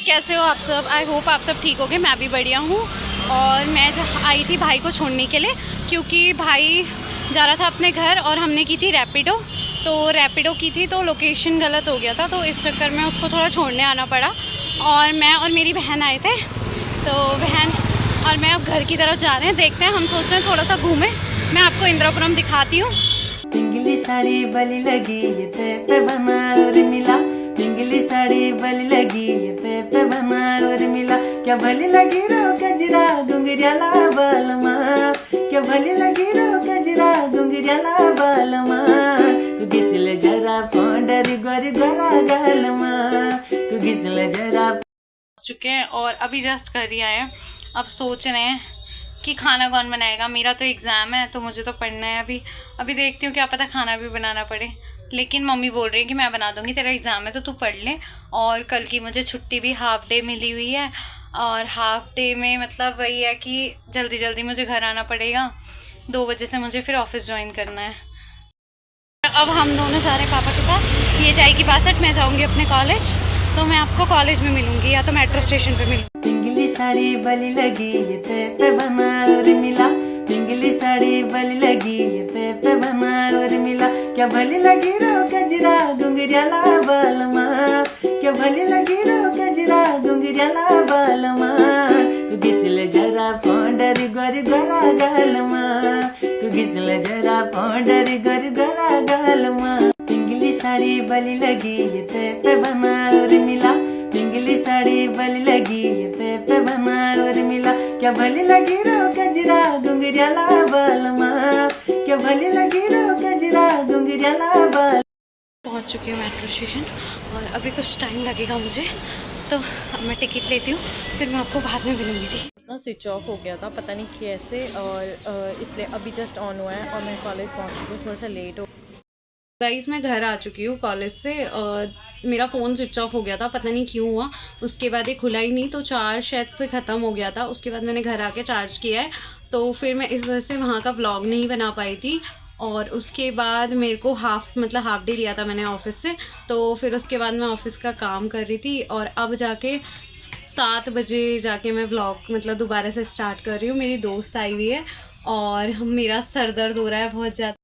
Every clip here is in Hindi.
कैसे हो आप सब? आई होप आप सब ठीक होगे। मैं भी बढ़िया हूँ। और मैं आई थी भाई को छोड़ने के लिए, क्योंकि भाई जा रहा था अपने घर और हमने की थी रैपिडो। तो रैपिडो की थी तो लोकेशन गलत हो गया था, तो इस चक्कर में उसको थोड़ा छोड़ने आना पड़ा। और मैं और मेरी बहन आए थे, तो बहन और मैं अब घर की तरफ जा रहे हैं। देखते हैं, हम सोच रहे हैं थोड़ा सा घूमें। मैं आपको इंदिरापुरम दिखाती हूँ। पिंगली साड़ी बली लगी ये पे बना और मिला, पिंगली साड़ी बली लगी ये पे बना और मिला। क्या भली लगी रो गजरा घुंघरियाला बालमा, क्या भली लगी रो गजरा घुंघरियाला बालमा। तू घिसले जरा पांडरी गोरी गोरा गालमा, तू घिसले जरा। चुके हैं और अभी जस्ट कर ही आए हैं। अब सोच रहे हैं कि खाना कौन बनाएगा। मेरा तो एग्ज़ाम है तो मुझे तो पढ़ना है अभी देखती हूँ, क्या पता खाना भी बनाना पड़े। लेकिन मम्मी बोल रही है कि मैं बना दूँगी, तेरा एग्ज़ाम है तो तू पढ़ ले। और कल की मुझे छुट्टी भी हाफ़ डे मिली हुई है, और हाफ़ डे में मतलब वही है कि जल्दी जल्दी मुझे घर आना पड़ेगा। 2 बजे से मुझे फिर ऑफिस ज्वाइन करना है। अब हम दोनों जा रहे हैं पापा के साथ। ये जाएगी 62, मैं जाऊँगी अपने कॉलेज। तो मैं आपको कॉलेज में मिलूँगी या तो मेट्रो स्टेशन पे मिलूँगी। पिंगली साड़ी बली लगी ये पे बना और मिला, पिंगली साड़ी बली लगी ये पे बना और मिला। क्या भली लगी रो गजरा घुंघरियाला बालमा, क्या भली लगी रो गजरा घुंघरियाला बालमा। तू घिसले जरा पांडरी गोरी गोरा गालमा, तू घिसले जरा पांडरी गोरी गोरा गालमा। पिंगली साड़ी बली लगी ये पे बना और मिला, पिंगली साड़ी बली लगी ये पे बना और मिला। क्या भली लगी रो गजरा घुंघरियाला बालमा, क्या भली लगी रो गजरा घुंघरियाला बाल। पहुंच चुकी हूँ मेट्रो स्टेशन और अभी कुछ टाइम लगेगा मुझे, तो अब मैं टिकट लेती हूँ, फिर मैं आपको बाद में मिलूँगी। ठीक ना स्विच ऑफ हो गया था, पता नहीं कैसे, और इसलिए अभी जस्ट ऑन हुआ है और मैं कॉलेज पहुंच चुकी हूँ, थोड़ा सा लेट हो। गाइस, मैं घर आ चुकी हूँ कॉलेज से। और मेरा फ़ोन स्विच ऑफ हो गया था, पता नहीं क्यों हुआ। उसके बाद ये खुला ही नहीं, तो चार्ज शायद से ख़त्म हो गया था। उसके बाद मैंने घर आके चार्ज किया है, तो फिर मैं इस वजह से वहाँ का व्लॉग नहीं बना पाई थी। और उसके बाद मेरे को हाफ़ डे लिया था मैंने ऑफिस से, तो फिर उसके बाद मैं ऑफिस का काम कर रही थी। और अब जाके 7 बजे जाके मैं व्लॉग मतलब दोबारा से स्टार्ट कर रही हूँ। मेरी दोस्त आई हुई है और मेरा सर दर्द हो रहा है बहुत ज़्यादा।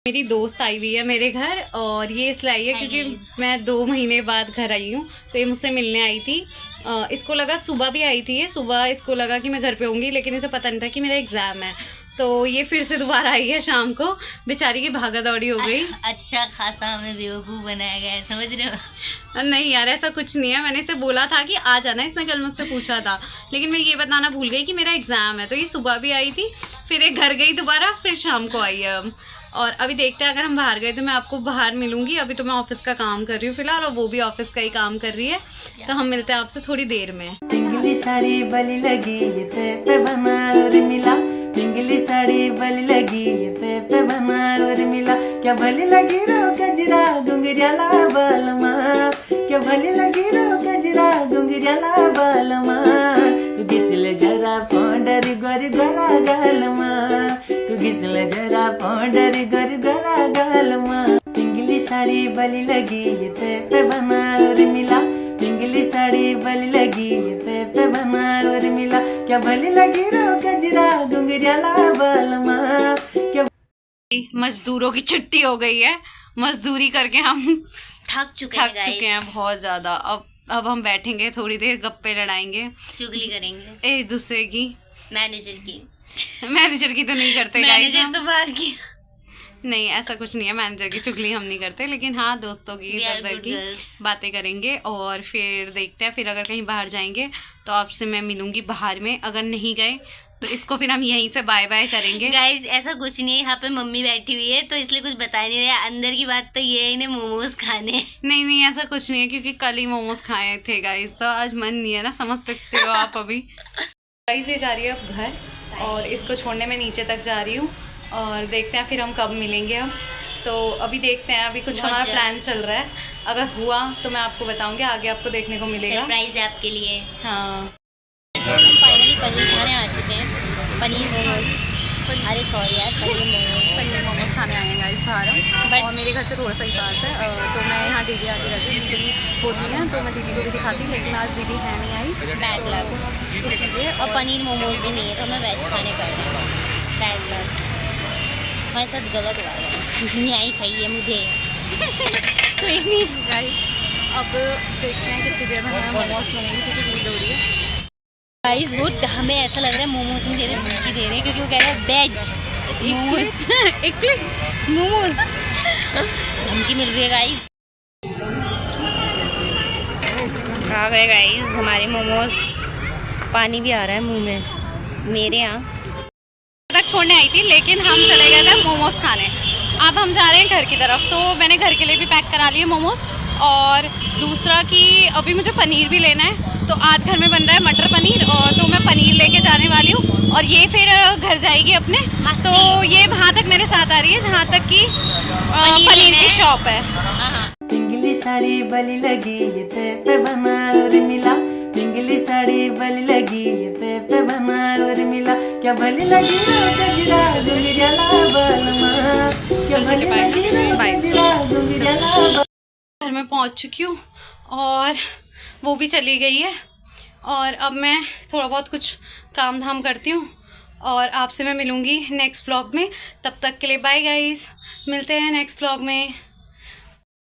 मेरी दोस्त आई हुई है मेरे घर, और ये इसलिए आई है क्योंकि मैं 2 महीने बाद घर आई हूँ, तो ये मुझसे मिलने आई थी। इसको लगा, सुबह भी आई थी ये, सुबह इसको लगा कि मैं घर पे होंगी, लेकिन इसे पता नहीं था कि मेरा एग्ज़ाम है। तो ये फिर से दोबारा आई है शाम को। बेचारी की भागा दौड़ी हो गई। अच्छा खासा हमें बेवकूफ़ बनाया गया है, समझ रहे हो? नहीं यार, ऐसा कुछ नहीं है। मैंने इसे बोला था कि आ जाना, इसने कल मुझसे पूछा था, लेकिन मैं ये बताना भूल गई कि मेरा एग्ज़ाम है। तो ये सुबह भी आई थी, फिर एक घर गई दोबारा, फिर शाम को आई है। और अभी देखते हैं, अगर हम बाहर गए तो मैं आपको बाहर मिलूंगी। अभी तो मैं ऑफिस का काम कर रही हूँ फिलहाल, और वो भी ऑफिस का ही काम कर रही है। तो हम मिलते हैं आपसे थोड़ी देर में। पिंगली साड़ी बली लगी ये पे बना और मिला, पिंगली साड़ी बली लगी ये पे बना और मिला। क्या भली लगी रो गजरा घुंघरियाला बालमा, क्या भली लगी रो गजरा घुंघरियाला बालमा। तू घिसले जरा पांडरी गोरी गोरा गालमा, तू घिसले जरा पांडरी गोरी गोरा गालमा। पिंगली साड़ी बली लगी ये पे बना और मिला, पिंगली साड़ी बली लगी ये पे बना और मिला। क्या भली लगी रो गजरा घुंघरियाला बालमा, क्या। मजदूरों की छुट्टी हो गई है। मजदूरी करके हम थक चुके हैं बहुत ज़्यादा। अब हम बैठेंगे थोड़ी देर, गप्पे लड़ाएंगे, चुगली करेंगे एक दूसरे की। मैनेजर की मैनेजर की तो नहीं करते गाइस, मैनेजर तो भाग गया। नहीं ऐसा कुछ नहीं है, मैनेजर की चुगली हम नहीं करते, लेकिन हाँ दोस्तों की इधर उधर की बातें करेंगे। और फिर देखते हैं, फिर अगर कहीं बाहर जाएंगे तो आपसे मैं मिलूंगी बाहर में। अगर नहीं गए तो इसको फिर हम यहीं से बाय बाय करेंगे। गाइस ऐसा कुछ नहीं है, यहाँ पे मम्मी बैठी हुई है तो इसलिए कुछ बता नहीं रहे। अंदर की बात तो ये है, इन्हें मोमोज खाने। नहीं ऐसा कुछ नहीं है, क्योंकि कल ही मोमोज खाए थे गाइस, तो आज मन नहीं है ना, समझ सकते हो आप। अभी गाइस ये जा रही है अब घर, और इसको छोड़ने में नीचे तक जा रही हूँ। और देखते हैं फिर हम कब मिलेंगे हम। तो अभी देखते हैं, अभी कुछ हमारा प्लान चल रहा है। अगर हुआ तो मैं आपको बताऊंगी, आगे आपको देखने को मिलेगा। सरप्राइज है आपके लिए। हाँ, हम फाइनली पनीर खाने आ चुके हैं, पनीर मोमोज। अरे सॉरी यार, पनीर मोमोज खाने आए हैं गाइस बाहर हम। But- और मेरे घर से थोड़ा सा ही पास है, तो मैं यहाँ डेली आती रहती हूँ। दीदी होती हैं तो मैं दीदी को भी दिखाती, लेकिन आज दीदी है नहीं आई, बैड लक। इसलिए और पनीर मोमोज भी नहीं है, तो हमें वेज खाने पड़ते हैं। बैड लक, हमारे साथ गलत हुआ है। न्याय चाहिए मुझे। कोई नहीं गाइस, अब देखते हैं कितनी देर में हमें मोमोज मिलेंगे, क्योंकि भीड़ हो रही है। गाइस वो हमें ऐसा लग रहा है मोमोज नहीं दे रहे, भूखी दे रहे हैं, क्योंकि वो कह रहे हैं वेज मोमोज। एक प्लेट मोमोज धमकी मिल रही है गाइस। आ गए गाइस हमारे मोमोज, पानी भी आ रहा है मुंह में मेरे यहाँ। तक छोड़ने आई थी, लेकिन हम चले गए थे मोमोज खाने। अब हम जा रहे हैं घर की तरफ, तो मैंने घर के लिए भी पैक करा लिए मोमोज, और दूसरा कि अभी मुझे पनीर भी लेना है। तो आज घर में बन रहा है मटर पनीर, और तो मैं पनीर लेके जाने वाली हूँ, और ये फिर घर जाएगी अपने। तो ये वहाँ तक मेरे साथ आ रही है जहाँ तक कि पनीर की शॉप है। पिंगली साड़ी बली लगी ये ते पे बना और मिला, पिंगली साड़ी बली लगी ये ते पे बना और मिला, क्या भली लगी रो गजरा गुंगिया बालमा, क्या भली लगी रो गजरा गुंगिया बालमा। घर में पहुँच चुकी हूँ और वो भी चली गई है, और अब मैं थोड़ा बहुत कुछ काम धाम करती हूँ, और आपसे मैं मिलूँगी नेक्स्ट व्लॉग में। तब तक के लिए बाय गाइस, मिलते हैं नेक्स्ट व्लॉग में।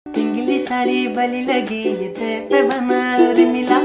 पिंगली साड़ी बली लगी ये ते पे बना और मिला,